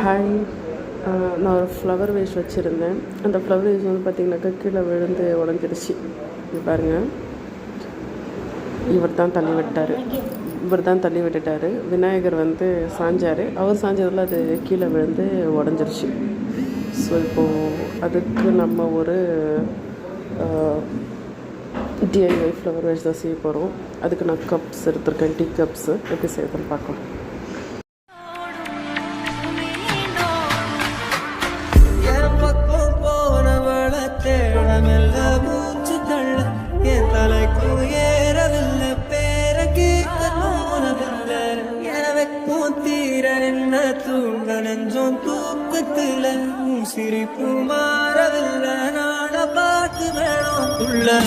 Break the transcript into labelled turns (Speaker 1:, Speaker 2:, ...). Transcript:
Speaker 1: Hi, நான் ஒரு flower ways வச்சுருந்தேன். அந்த ஃப்ளவர் வேஸ் வந்து பார்த்திங்கனாக்கா கீழே விழுந்து உடஞ்சிருச்சு. இது பாருங்கள், இவர் தான் தள்ளி விட்டுட்டார். விநாயகர் வந்து சாஞ்சார். அவர் சாஞ்சதில் அது கீழே விழுந்து உடஞ்சிருச்சு. ஸோ இப்போது அதுக்கு நம்ம ஒரு டிஐஒய் ஃப்ளவர் வேஸ் தான் செய்ய போகிறோம். அதுக்கு நான் கப்ஸ் எடுத்துருக்கேன், டீ கப்ஸு. எப்படி செய்யறதுன்னு பார்க்கலாம்.
Speaker 2: தூக்கத்துல சிரிப்பு மாறவில்லை, நாட பார்த்து வேணும் உள்ள